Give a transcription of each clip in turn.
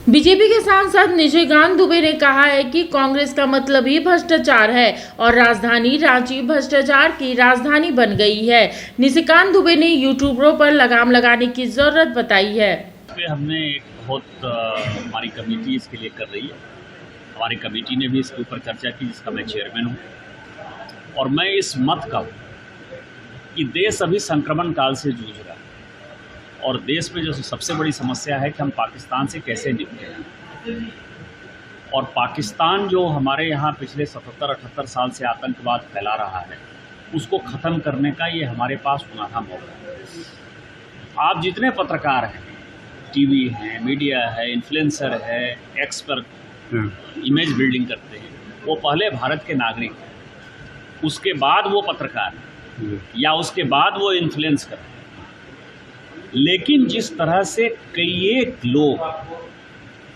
BJP के सांसद निशिकांत दुबे ने कहा है कि कांग्रेस का मतलब ही भ्रष्टाचार है और राजधानी रांची भ्रष्टाचार की राजधानी बन गई है। निशिकांत दुबे ने यूट्यूबरों पर लगाम लगाने की जरूरत बताई है। हमने एक बहुत हमारी कमेटी इसके लिए कर रही है। हमारी कमेटी ने भी इसके ऊपर चर्चा की, जिसका मैं चेयरमैन हूँ। और मैं इस मत का कि देश अभी संक्रमण काल से जूझ रहा है और देश में जो सबसे बड़ी समस्या है कि हम पाकिस्तान से कैसे निपटें। और पाकिस्तान जो हमारे यहाँ पिछले 77-78 साल से आतंकवाद फैला रहा है, उसको ख़त्म करने का ये हमारे पास सुनहरा मौका है। आप जितने पत्रकार हैं, टीवी हैं, मीडिया है, इन्फ्लुएंसर है, एक्स पर इमेज बिल्डिंग करते हैं, वो पहले भारत के नागरिक हैं, उसके बाद वो पत्रकार हैं या उसके बाद वो इन्फ्लुएंस करते हैं। लेकिन जिस तरह से कई एक लोग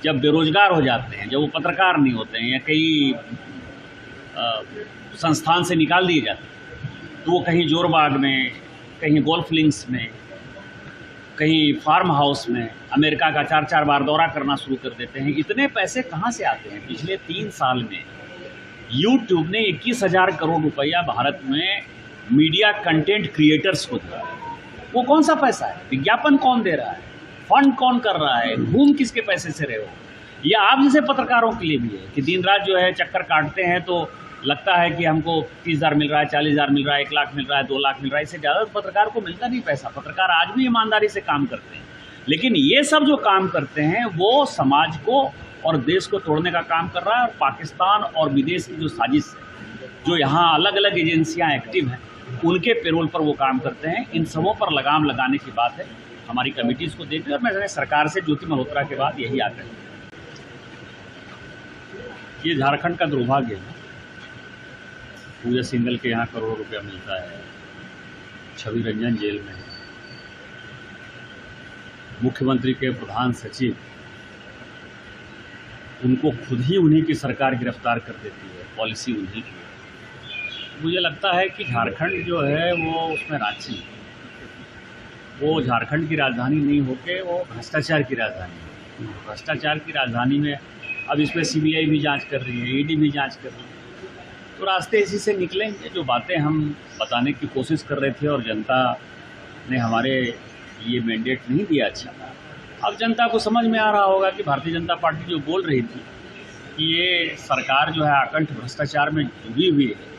जब बेरोजगार हो जाते हैं, जब वो पत्रकार नहीं होते हैं या कई संस्थान से निकाल दिए जाते हैं, तो वो कहीं जोरबाग में, कहीं गोल्फ लिंक्स में, कहीं फार्म हाउस में अमेरिका का 4-4 बार दौरा करना शुरू कर देते हैं। इतने पैसे कहाँ से आते हैं? पिछले 3 साल में यूट्यूब ने 21,000 करोड़ रुपया भारत में मीडिया कंटेंट क्रिएटर्स को दिया। वो कौन सा पैसा है? विज्ञापन कौन दे रहा है? फंड कौन कर रहा है? घूम किसके पैसे से रहे हो? ये आप जैसे पत्रकारों के लिए भी है कि दिन रात जो है चक्कर काटते हैं, तो लगता है कि हमको 30,000 मिल रहा है, 40,000 मिल रहा है, 1 लाख मिल रहा है, 2 लाख मिल रहा है। इससे ज़्यादा पत्रकार को मिलता नहीं पैसा। पत्रकार आज भी ईमानदारी से काम करते हैं, लेकिन ये सब जो काम करते हैं वो समाज को और देश को तोड़ने का काम कर रहा है। और पाकिस्तान और विदेश की जो साजिश है, जो यहाँ अलग अलग एजेंसियाँ एक्टिव हैं, उनके पेरोल पर वो काम करते हैं। इन सबों पर लगाम लगाने की बात है। हमारी कमेटी इसको देख रही है और मैं सरकार से ज्योति मल्होत्रा के बाद यही आग्रह है। ये झारखंड का दुर्भाग्य है। पूजा सिंघल के यहाँ करोड़ों रुपया मिलता है, छवि रंजन जेल में है, मुख्यमंत्री के प्रधान सचिव, उनको खुद ही उन्हीं की सरकार गिरफ्तार कर देती है, पॉलिसी उन्हीं की। मुझे लगता है कि झारखंड जो है वो उसमें रांची, वो झारखंड की राजधानी नहीं होके वो भ्रष्टाचार की राजधानी है। भ्रष्टाचार की राजधानी में अब इसमें सीबीआई भी जांच कर रही है, ईडी भी जांच कर रही है, तो रास्ते इसी से निकलेंगे। जो बातें हम बताने की कोशिश कर रहे थे और जनता ने हमारे लिए मैंडेट नहीं दिया अच्छा, अब जनता को समझ में आ रहा होगा कि भारतीय जनता पार्टी जो बोल रही थी कि ये सरकार जो है आकंठ भ्रष्टाचार में डूबी हुई है,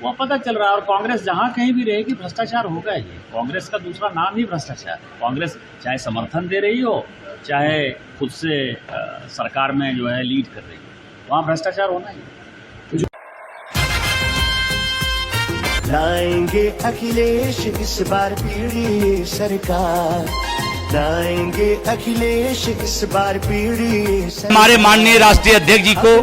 वो पता चल रहा है। और कांग्रेस जहाँ कहीं भी रहेगी भ्रष्टाचार होगा ही। कांग्रेस का दूसरा नाम ही भ्रष्टाचार है। कांग्रेस चाहे समर्थन दे रही हो, चाहे खुद से सरकार में जो है लीड कर रही हो, वहाँ भ्रष्टाचार होना ही। लाएंगे अखिलेश इस बार पीढ़ी सरकार, लाएंगे अखिलेश इस बार पीढ़ी। हमारे माननीय राष्ट्रीय अध्यक्ष जी को,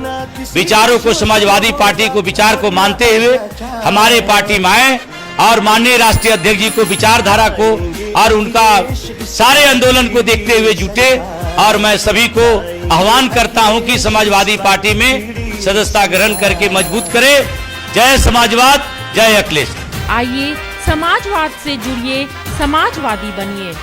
विचारों को, समाजवादी पार्टी को विचार को मानते हुए हमारे पार्टी में आए और माननीय राष्ट्रीय अध्यक्ष जी को विचारधारा को और उनका सारे आंदोलन को देखते हुए जुटे। और मैं सभी को आह्वान करता हूं कि समाजवादी पार्टी में सदस्यता ग्रहण करके मजबूत करे। जय समाजवाद, जय अखिलेश। आइए समाजवाद से जुड़िए, समाजवादी बनिए।